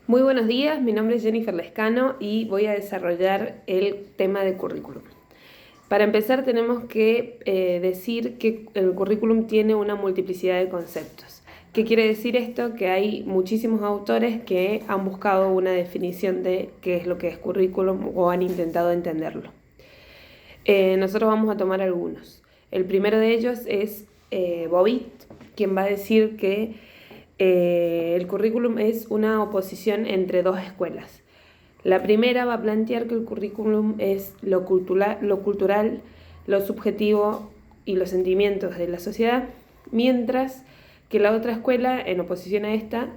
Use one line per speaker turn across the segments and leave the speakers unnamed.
Muy buenos días, mi nombre es Jennifer Lescano y voy a desarrollar el tema de currículum. Para empezar tenemos que decir que el currículum tiene una multiplicidad de conceptos. ¿Qué quiere decir esto? Que hay muchísimos autores que han buscado una definición de qué es lo que es currículum o han intentado entenderlo. Nosotros vamos a tomar algunos. El primero de ellos es Bobit, quien va a decir que el currículum es una oposición entre dos escuelas. La primera va a plantear que el currículum es lo cultural, lo subjetivo y los sentimientos de la sociedad, mientras que la otra escuela, en oposición a esta,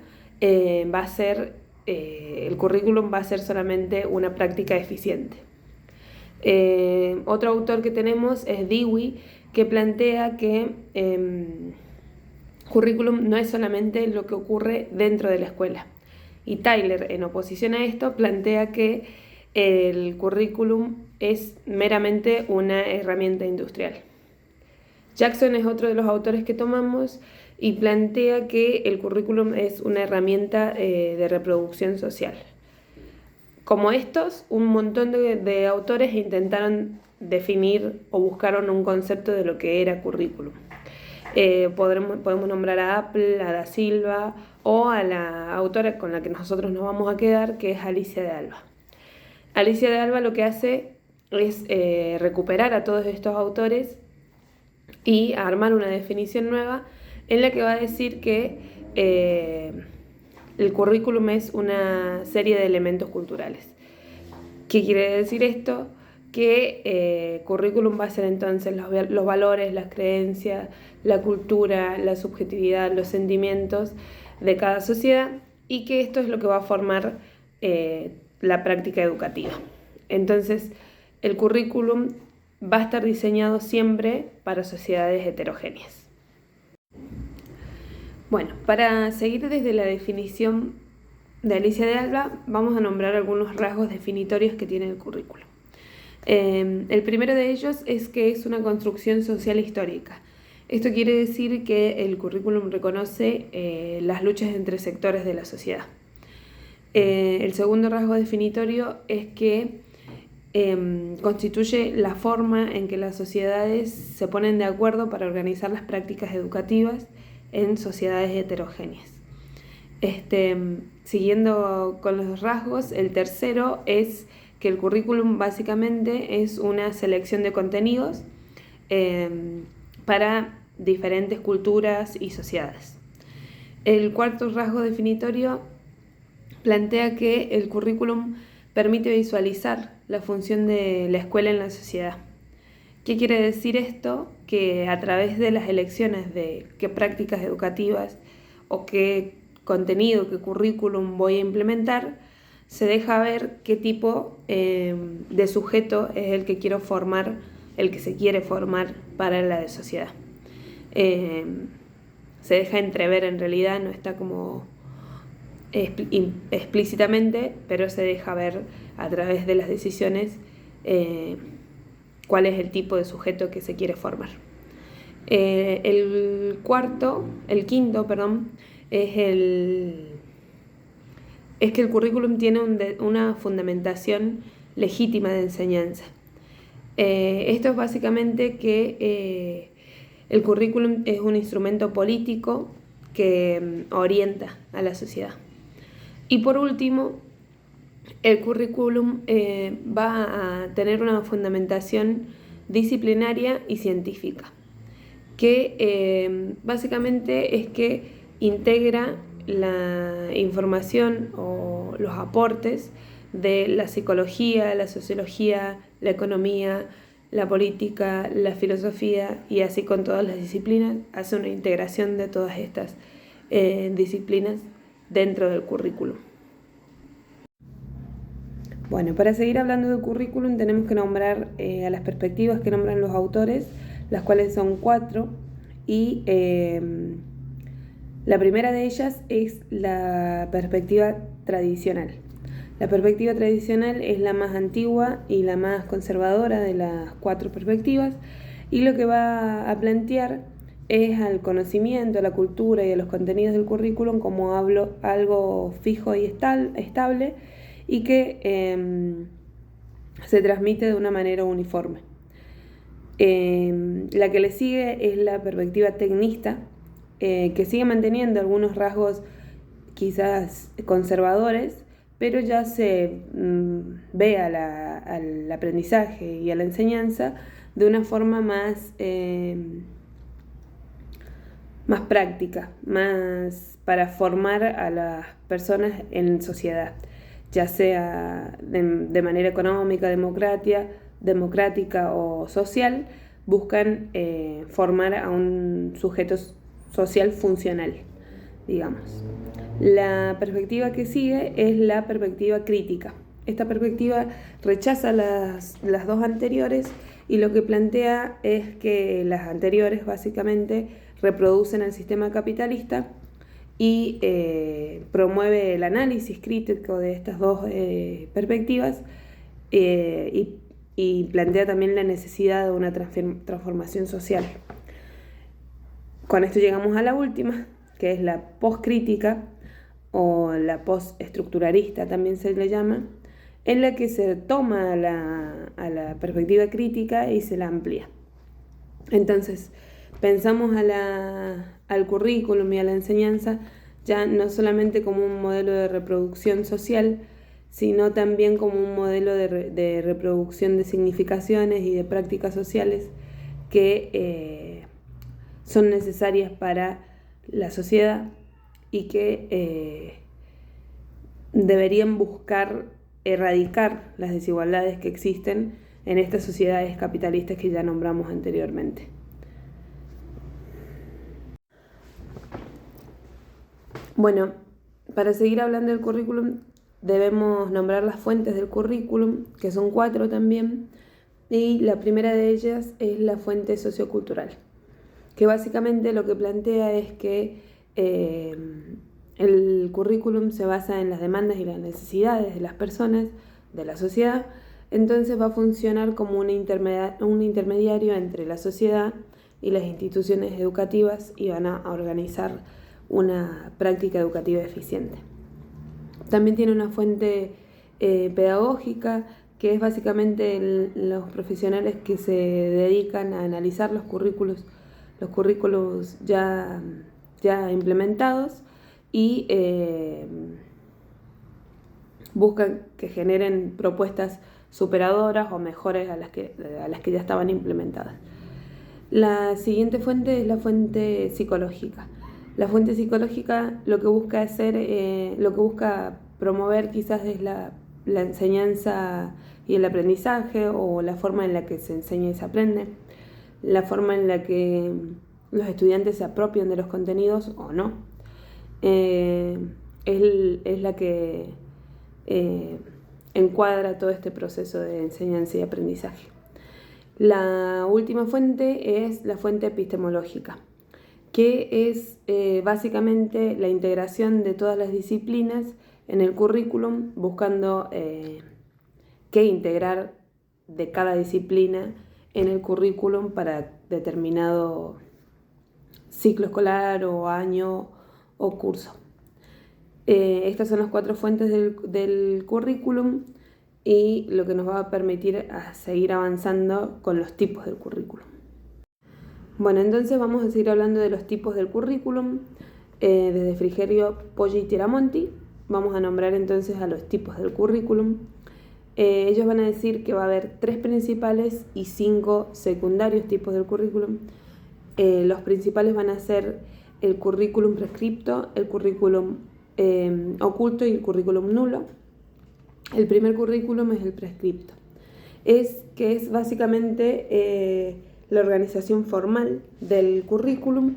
va a ser, el currículum va a ser solamente una práctica eficiente. Otro autor que tenemos es Dewey, que plantea que currículum no es solamente lo que ocurre dentro de la escuela. Y Tyler, en oposición a esto, plantea que el currículum es meramente una herramienta industrial. Jackson es otro de los autores que tomamos y plantea que el currículum es una herramienta de reproducción social. Como estos, un montón de autores intentaron definir o buscaron un concepto de lo que era currículum. Podemos nombrar a Apple, a Da Silva o a la autora con la que nosotros nos vamos a quedar, que es Alicia de Alba. Alicia de Alba lo que hace es recuperar a todos estos autores y armar una definición nueva en la que va a decir que el currículum es una serie de elementos culturales. ¿Qué quiere decir esto? Que currículum va a ser entonces los valores, las creencias, la cultura, la subjetividad, los sentimientos de cada sociedad y que esto es lo que va a formar la práctica educativa. Entonces, el currículum va a estar diseñado siempre para sociedades heterogéneas. Bueno, para seguir desde la definición de Alicia de Alba, vamos a nombrar algunos rasgos definitorios que tiene el currículum. El primero de ellos es que es una construcción social histórica. Esto quiere decir que el currículum reconoce las luchas entre sectores de la sociedad. El segundo rasgo definitorio es que constituye la forma en que las sociedades se ponen de acuerdo para organizar las prácticas educativas en sociedades heterogéneas. Siguiendo con los rasgos, el tercero es que el currículum básicamente es una selección de contenidos para diferentes culturas y sociedades. El cuarto rasgo definitorio plantea que el currículum permite visualizar la función de la escuela en la sociedad. ¿Qué quiere decir esto? Que a través de las elecciones de qué prácticas educativas o qué contenido, qué currículum voy a implementar, se deja ver qué tipo de sujeto es el que quiero formar, el que se quiere formar para la sociedad. Se deja entrever en realidad, no está como explícitamente, pero se deja ver a través de las decisiones cuál es el tipo de sujeto que se quiere formar. El quinto, es que el currículum tiene una fundamentación legítima de enseñanza. Esto es básicamente que el currículum es un instrumento político que orienta a la sociedad. Y por último, el currículum va a tener una fundamentación disciplinaria y científica, que básicamente es que integra la información o los aportes de la psicología, la sociología, la economía, la política, la filosofía y así con todas las disciplinas, hace una integración de todas estas disciplinas dentro del currículum. Bueno, para seguir hablando del currículum tenemos que nombrar a las perspectivas que nombran los autores, las cuales son 4 y la primera de ellas es la perspectiva tradicional. La perspectiva tradicional es la más antigua y la más conservadora de las 4 perspectivas y lo que va a plantear es al conocimiento, a la cultura y a los contenidos del currículum como algo fijo y estable y que se transmite de una manera uniforme. La que le sigue es la perspectiva tecnista, que sigue manteniendo algunos rasgos quizás conservadores, pero ya se ve al aprendizaje y a la enseñanza de una forma más práctica, más para formar a las personas en sociedad, ya sea de manera económica, democrática o social. Buscan formar a un sujeto social funcional, digamos. La perspectiva que sigue es la perspectiva crítica. Esta perspectiva rechaza las dos anteriores y lo que plantea es que las anteriores básicamente reproducen el sistema capitalista y promueve el análisis crítico de estas dos perspectivas y plantea también la necesidad de una transformación social. Con esto llegamos a la última, que es la postcrítica o la postestructuralista, también se le llama, en la que se toma a la perspectiva crítica y se la amplía. Entonces, pensamos al currículum y a la enseñanza ya no solamente como un modelo de reproducción social, sino también como un modelo de reproducción de significaciones y de prácticas sociales que son necesarias para la sociedad y que deberían buscar erradicar las desigualdades que existen en estas sociedades capitalistas que ya nombramos anteriormente. Bueno, para seguir hablando del currículum debemos nombrar las fuentes del currículum, que son 4 también, y la primera de ellas es la fuente sociocultural, que básicamente lo que plantea es que el currículum se basa en las demandas y las necesidades de las personas, de la sociedad. Entonces va a funcionar como un intermediario entre la sociedad y las instituciones educativas y van a organizar una práctica educativa eficiente. También tiene una fuente pedagógica, que es básicamente los profesionales que se dedican a analizar los currículos ya implementados y buscan que generen propuestas superadoras o mejores a las que ya estaban implementadas. La siguiente fuente es la fuente psicológica. La fuente psicológica lo que busca promover quizás es la enseñanza y el aprendizaje, o la forma en la que se enseña y se aprende, la forma en la que los estudiantes se apropian de los contenidos o no. Es la que encuadra todo este proceso de enseñanza y aprendizaje. La última fuente es la fuente epistemológica, que es básicamente la integración de todas las disciplinas en el currículum, buscando qué integrar de cada disciplina en el currículum para determinado ciclo escolar o año o curso. Estas son las 4 fuentes del currículum y lo que nos va a permitir a seguir avanzando con los tipos del currículum. Bueno, entonces vamos a seguir hablando de los tipos del currículum desde Frigerio, Poggi y Tiramonti. Vamos a nombrar entonces a los tipos del currículum. Ellos van a decir que va a haber 3 principales y 5 secundarios tipos del currículum. Los principales van a ser el currículum prescripto, el currículum oculto y el currículum nulo. El primer currículum es el prescripto, que es básicamente la organización formal del currículum.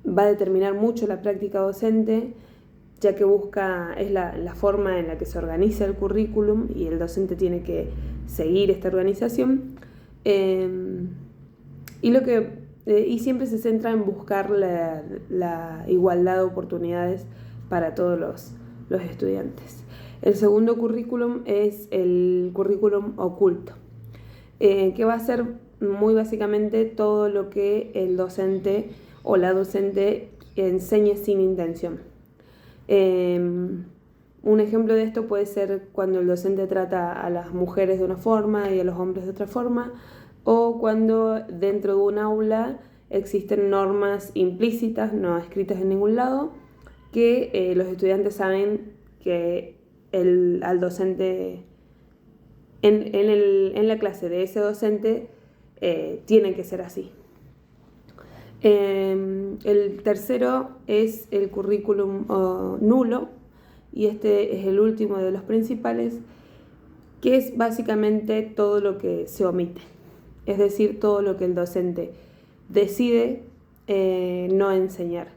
Va a determinar mucho la práctica docente, ya que es la forma en la que se organiza el currículum y el docente tiene que seguir esta organización. Y siempre se centra en buscar la igualdad de oportunidades para todos los estudiantes. El segundo currículum es el currículum oculto, que va a ser muy básicamente todo lo que el docente o la docente enseñe sin intención. Un ejemplo de esto puede ser cuando el docente trata a las mujeres de una forma y a los hombres de otra forma, o cuando dentro de un aula existen normas implícitas, no escritas en ningún lado, que los estudiantes saben que al docente, en la clase de ese docente, tiene que ser así. El tercero es el currículum nulo, y este es el último de los principales, que es básicamente todo lo que se omite, es decir, todo lo que el docente decide no enseñar,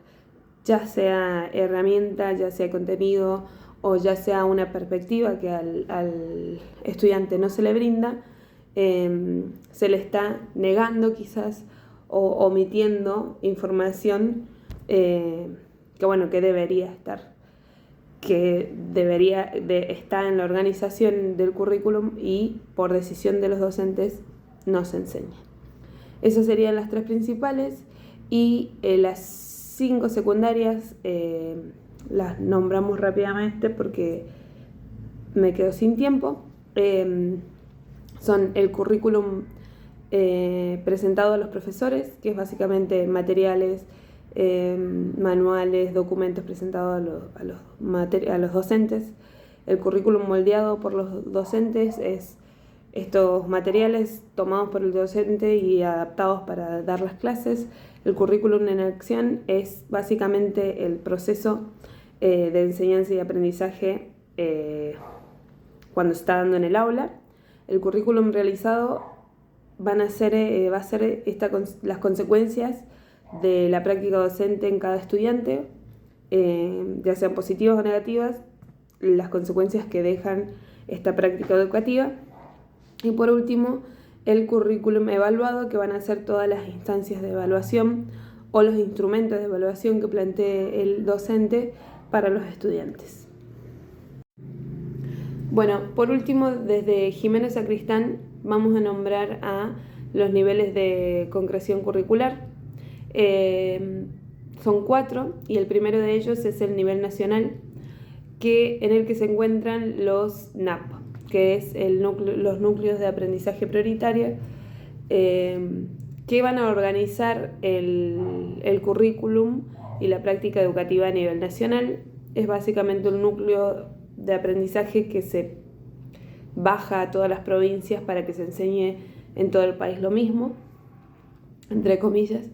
ya sea herramienta, ya sea contenido o ya sea una perspectiva que al estudiante no se le brinda, se le está negando quizás o omitiendo información que debería estar, que debería estar en la organización del currículum y por decisión de los docentes no se enseña. Esas serían las 3 principales, y las 5 secundarias las nombramos rápidamente porque me quedo sin tiempo. Son el currículum presentado a los profesores, que es básicamente materiales, manuales, documentos presentados a los docentes. El currículum moldeado por los docentes es estos materiales tomados por el docente y adaptados para dar las clases. El currículum en acción es básicamente el proceso de enseñanza y aprendizaje cuando se está dando en el aula. El currículum realizado va a ser las consecuencias de la práctica docente en cada estudiante, ya sean positivas o negativas, las consecuencias que dejan esta práctica educativa. Y por último, el currículum evaluado, que van a ser todas las instancias de evaluación o los instrumentos de evaluación que plantee el docente para los estudiantes. Bueno, por último, desde Jiménez Sacristán vamos a nombrar a los niveles de concreción curricular. Son 4, y el primero de ellos es el nivel nacional, en el que se encuentran los NAP, que es los núcleos de aprendizaje prioritario, que van a organizar el currículum y la práctica educativa a nivel nacional. Es básicamente un núcleo de aprendizaje que se baja a todas las provincias para que se enseñe en todo el país lo mismo, entre comillas.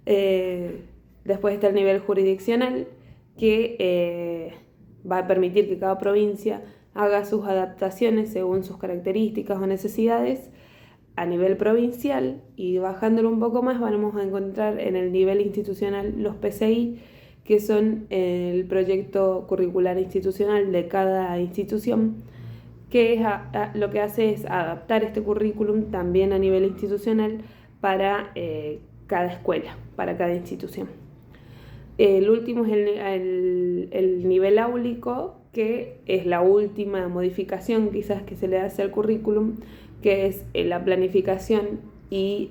Después está el nivel jurisdiccional, que va a permitir que cada provincia haga sus adaptaciones según sus características o necesidades a nivel provincial, y bajándolo un poco más vamos a encontrar en el nivel institucional los PCI, que son el proyecto curricular institucional de cada institución, que lo que hace es adaptar este currículum también a nivel institucional para cada escuela, para cada institución. El último es el nivel áulico, que es la última modificación quizás que se le hace al currículum, que es la planificación y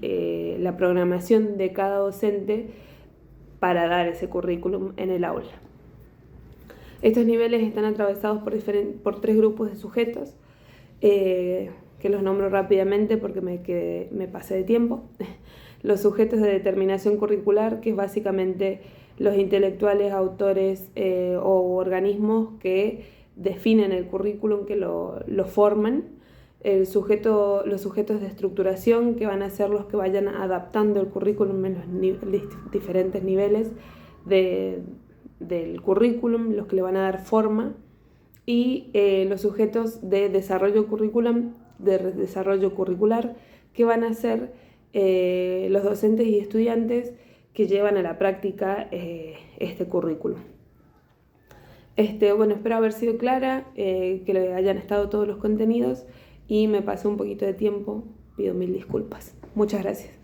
la programación de cada docente para dar ese currículum en el aula. Estos niveles están atravesados por 3 grupos de sujetos, que los nombro rápidamente porque me pasé de tiempo. Los sujetos de determinación curricular, que es básicamente los intelectuales, autores o organismos que definen el currículum, que lo forman. Los sujetos de estructuración, que van a ser los que vayan adaptando el currículum en los diferentes niveles del currículum, los que le van a dar forma. Y los sujetos de desarrollo curricular, que van a ser los docentes y estudiantes que llevan a la práctica este currículum. Espero haber sido clara, que le hayan estado todos los contenidos, y me pasé un poquito de tiempo, pido 1000 disculpas. Muchas gracias.